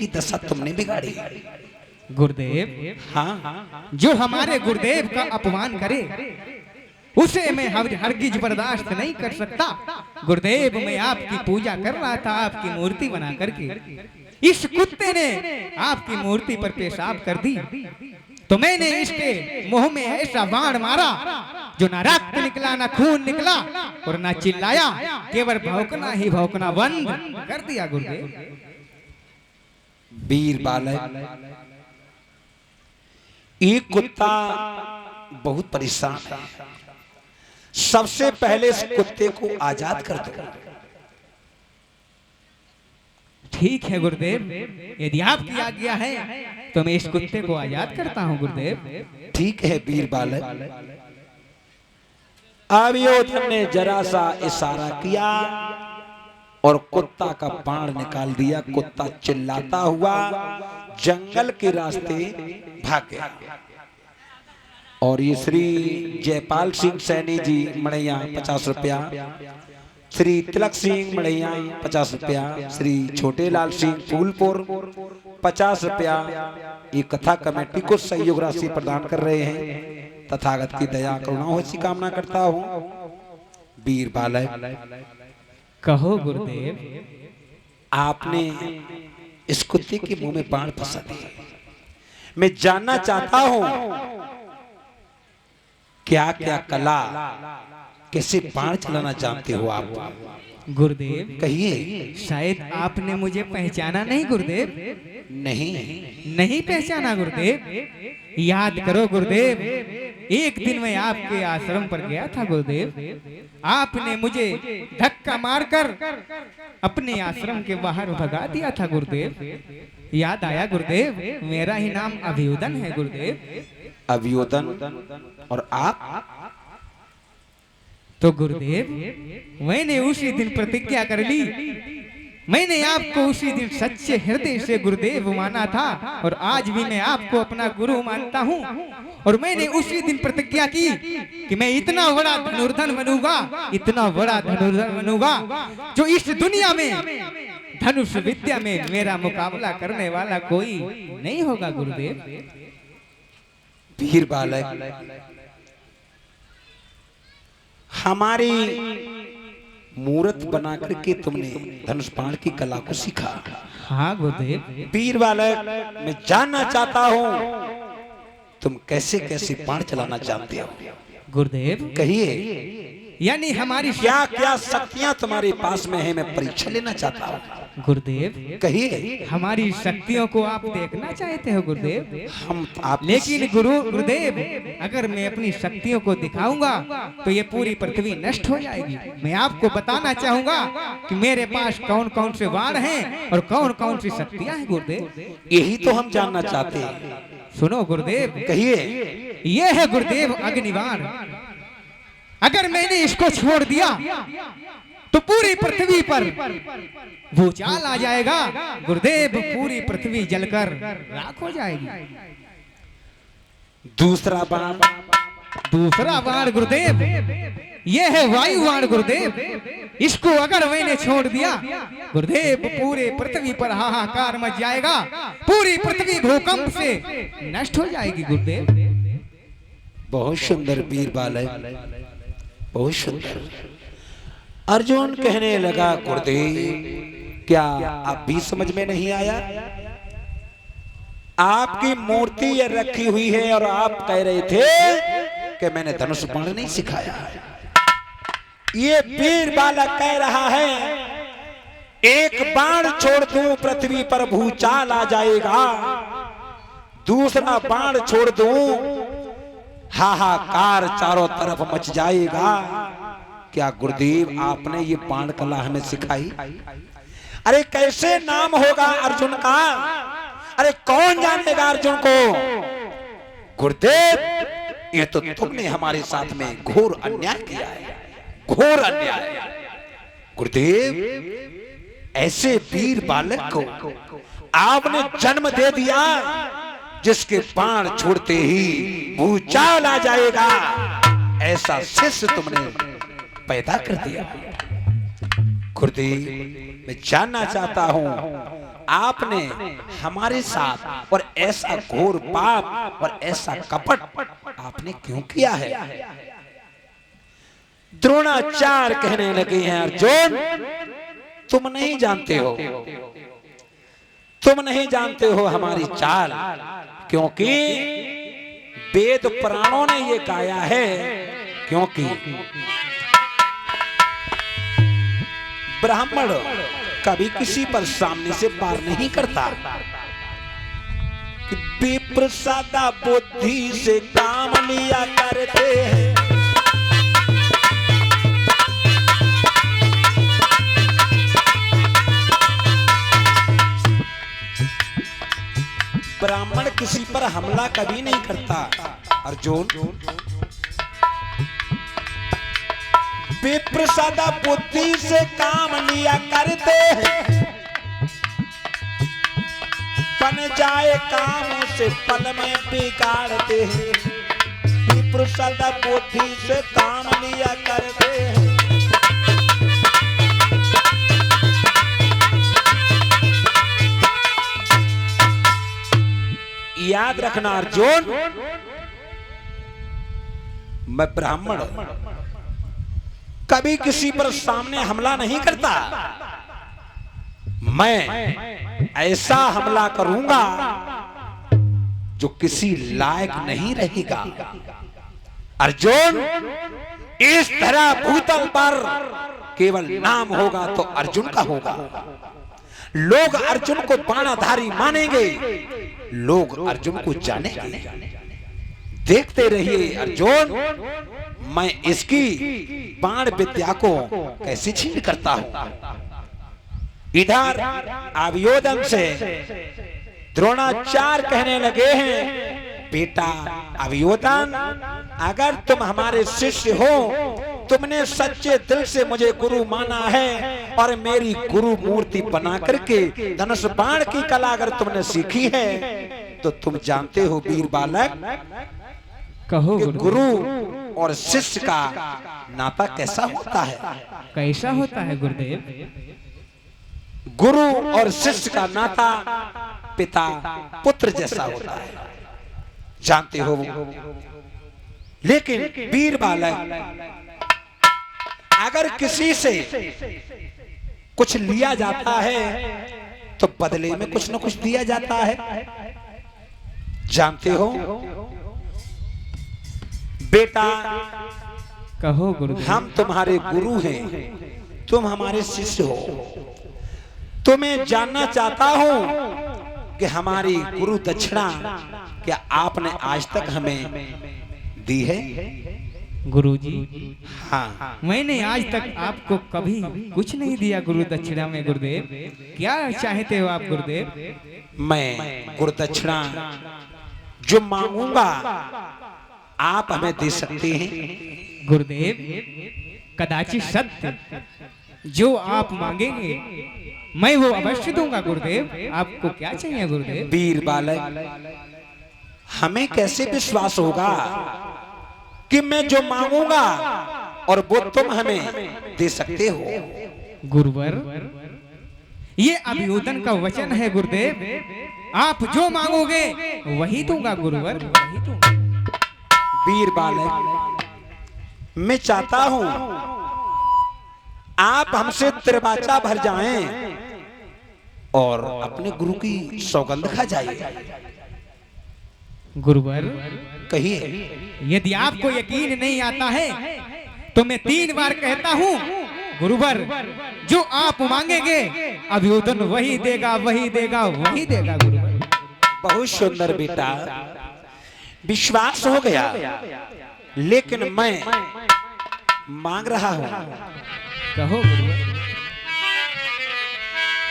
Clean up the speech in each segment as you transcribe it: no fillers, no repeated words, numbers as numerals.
की दशा तुमने बिगाड़ी। गुरुदेव, हाँ, जो हमारे गुरुदेव का अपमान करे उसे मैं हरगिज बर्दाश्त नहीं कर सकता। गुरुदेव, मैं आपकी पूजा कर रहा था, आपकी मूर्ति बना करके, इस कुत्ते ने आपकी मूर्ति पर पेशाब कर दी, तो मैंने इसके मुंह में ऐसा बाण मारा जो ना रक्त निकला, ना खून निकला और ना चिल्लाया, केवल भौंकना ही भौंकना बंद कर दिया। गुरुदेव, वीर बालक, एक कुत्ता बहुत परेशान है, सबसे पहले इस कुत्ते को आजाद कर दो। ठीक है गुरुदेव, यदि आपकी आज्ञा है तो मैं इस कुत्ते को आजाद करता हूँ। गुरुदेव, ठीक है वीर बालक। अभियोधन ने जरा सा इशारा किया और कुत्ता का बाण निकाल दिया। कुत्ता चिल्लाता हुआ जंगल के रास्ते भाग गया। और ये श्री जयपाल सिंह सैनी जी मड़ैया 50 रुपया, श्री तिलक सिंह मड़ैया 50 रुपया, श्री छोटे लाल सिंह फूलपुर 50 रुपया ये कथा कमेटी को सहयोग राशि प्रदान कर रहे हैं। तथागत की दया करुणा हो ऐसी कामना करता हूँ। वीर बालक, कहो गुरुदेव। आपने इस कुत्ते के मुंह में बाण फंसा दिया। मैं जानना चाहता हूं क्या क्या कला, कैसे बाण चलाना जानते हो आप? गुरुदेव, कहिए। शायद आपने मुझे पहचाना नहीं। गुरुदेव, नहीं पहचाना। गुरुदेव, याद करो गुरुदेव, एक दिन मैं आपके आश्रम पर गया था। गुरुदेव, आपने मुझे धक्का मारकर अपने आश्रम के बाहर भगा दिया था। गुरुदेव, याद आया गुरुदेव, मेरा ही नाम अभियोधन है। गुरुदेव, अभियोधन, और आप? तो गुरुदेव, मैंने उसी दिन प्रतिज्ञा कर ली। मैंने आपको उसी दिन सच्चे हृदय से गुरुदेव माना था और आज भी मैं आपको अपना गुरु मानता हूँ। और मैंने उसी दिन प्रतिज्ञा की कि मैं इतना बड़ा धनुर्धर बनूंगा, इतना बड़ा धनुर्धर बनूंगा जो इस दुनिया में धनुष विद्या में मेरा मुकाबला करने वाला कोई नहीं होगा। गुरुदेव, वीर बालक, हमारी मूर्त बना करके तुमने धनुष बाण की कला को सीखा। हाँ गुरुदेव। वीर बालक, मैं जानना चाहता हूँ तुम कैसे कैसे बाण चलाना जानते हो? गुरुदेव, कहिए। यानी हमारी क्या क्या शक्तियां तुम्हारे पास में है, मैं परीक्षा लेना चाहता हूँ। गुरुदेव, कहिए। हमारी शक्तियों को आप देखना चाहते हो गुरुदेव? हम आप लेकिन गुरुदेव, अगर मैं अपनी शक्तियों को दिखाऊंगा तो ये पूरी पृथ्वी नष्ट हो जाएगी। मैं आपको बताना चाहूंगा कि मेरे पास कौन कौन से वाण हैं और कौन कौन सी शक्तियां हैं। गुरुदेव, यही तो हम जानना चाहते हैं। सुनो गुरुदेव, कहिए। ये है गुरुदेव अग्निबाण। अगर मैंने इसको छोड़ दिया तो पूरी पृथ्वी पर भूचाल आ जाएगा। गुरुदेव, पूरी पृथ्वी जलकर राख हो जाएगी। दूसरा बाण? दूसरा बाण गुरुदेव, ये है वायु बाण। गुरुदेव, इसको अगर मैंने छोड़ दिया गुरुदेव, पूरे पृथ्वी पर हाहाकार मच जाएगा, पूरी पृथ्वी भूकंप से नष्ट हो जाएगी। गुरुदेव, बहुत सुंदर वीर बालक, बहुत सुंदर। अर्जुन कहने लगा, गुरुदेव क्या आप भी समझ में नहीं आया? आपकी मूर्ति ये रखी हुई है और आप कह रहे थे कि मैंने धनुष बाण नहीं सिखाया। ये वीर बालक कह रहा है एक बाण छोड़ दूं पृथ्वी पर भूचाल आ जाएगा, दूसरा बाण छोड़ दूं हाहाकार चारों तरफ मच जाएगा। क्या गुरुदेव आपने ये बाण कला हमें सिखाई? अरे कैसे नाम होगा अर्जुन का? अरे कौन जानेगा अर्जुन को? गुरुदेव, ये तो तुमने हमारे साथ में घोर अन्याय किया है, घोर अन्याय। गुरुदेव, ऐसे वीर बालक को आपने जन्म दे दिया जिसके बाण छोड़ते ही भूचाल आ जाएगा। ऐसा शिष्य तुमने पैदा कर दिया। गुरुदेव, मैं जानना चाहता हूं आपने हमारे साथ और ऐसा घोर पाप और ऐसा कपट आपने क्यों किया है? द्रोणाचार्य कहने लगे हैं, अर्जुन तुम नहीं जानते हो, तुम नहीं जानते हो हमारी चाल, क्योंकि वेद पुराणों ने ये गाया है, क्योंकि ब्राह्मण कभी किसी पर सामने से पार नहीं करता। विप्र सदा बुद्धि से काम लिया करते हैं, ब्राह्मण किसी पर हमला कभी नहीं करता। अर्जुन विप्र सदा बुद्धि से काम लिया करते हैं, बन जाए काम से पल में बिगाड़ते हैं। विप्र सदा बुद्धि से काम लिया करते हैं। याद रखना अर्जुन, मैं ब्राह्मण कभी किसी पर सामने हमला नहीं करता, मैं ऐसा हमला करूंगा जो किसी लायक नहीं रहेगा। अर्जुन इस तरह भूतल पर केवल नाम होगा तो अर्जुन का होगा। लोग अर्जुन को बाणाधारी मानेंगे, लोग अर्जुन को जानेंगे। देखते रहिए अर्जुन, मैं इसकी बाण विद्या को कैसे छीन करता हूं। इधर अभियोदन से द्रोणाचार्य कहने लगे हैं, बेटा अभियोदन, अगर तुम हमारे शिष्य हो, तुमने सच्चे दिल से मुझे गुरु माना है और मेरी गुरु मूर्ति बना करके धनुष बाण की कला अगर तुमने सीखी है, तो तुम जानते हो वीर बालक, कहो गुरु और शिष्य का नाता कैसा होता है? कैसा होता है गुरुदेव? गुरु और शिष्य का नाता पिता पुत्र जैसा होता है, जानते हो। लेकिन वीर बालक, अगर किसी से कुछ लिया जाता है तो बदले में कुछ न कुछ दिया जाता है, जानते हो। बेटा कहो गुरुदेव। हम तुम्हारे गुरु हैं, तुम हमारे शिष्य हो। तुम्हें जानना चाहता हूं कि हमारी गुरु दक्षिणा क्या आपने आज तक हमें दी है? गुरुजी, हाँ, मैंने आज तक आपको कभी कुछ नहीं दिया गुरु दक्षिणा में गुरुदेव। क्या चाहते हो आप गुरुदेव? मैं गुरु दक्षिणा जो मांगूंगा आप हमें दे सकते हैं। गुरुदेव कदाचित सत्य जो आप मांगेंगे मैं वो अवश्य दूंगा गुरुदेव। आपको क्या चाहिए गुरुदेव? वीर बालक, हमें कैसे विश्वास होगा कि मैं जो मांगूंगा और वो तुम हमें दे सकते हो? गुरुवर, ये अभियोदन का वचन है गुरुदेव, आप जो मांगोगे वही दूंगा गुरुवर, वही दूंगा। वीर बालक, मैं चाहता हूं आप हमसे त्रिवाचा भर जाएं और अपने गुरु की सौगंध खा जाइए। गुरुवर, कहिए। यदि आपको यकीन नहीं आता है तो मैं 3 बार कहता हूँ गुरुवर, जो आप मांगेंगे अभियोदन वही देगा, वही देगा, वही देगा गुरुवर। बहुत सुंदर बेटा, विश्वास हो गया। लेकिन मैं मांग रहा हूं, कहो गुरुवर।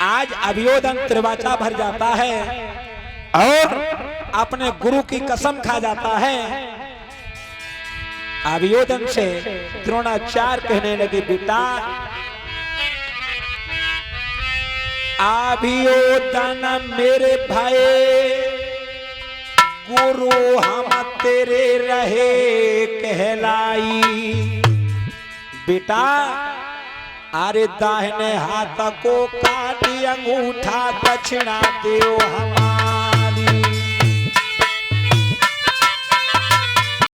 आज अभियोदन त्रिवाचा भर जाता है और अपने गुरु की कसम खा जाता है। अभियोदन से द्रोणाचार्य कहने लगे, बेटा अभियोदन मेरे भाई, गुरु हम तेरे रहे कहलाई। बेटा अरे दाहिने हाथ को काट अंगूठा दक्षिणा देओ हमारा।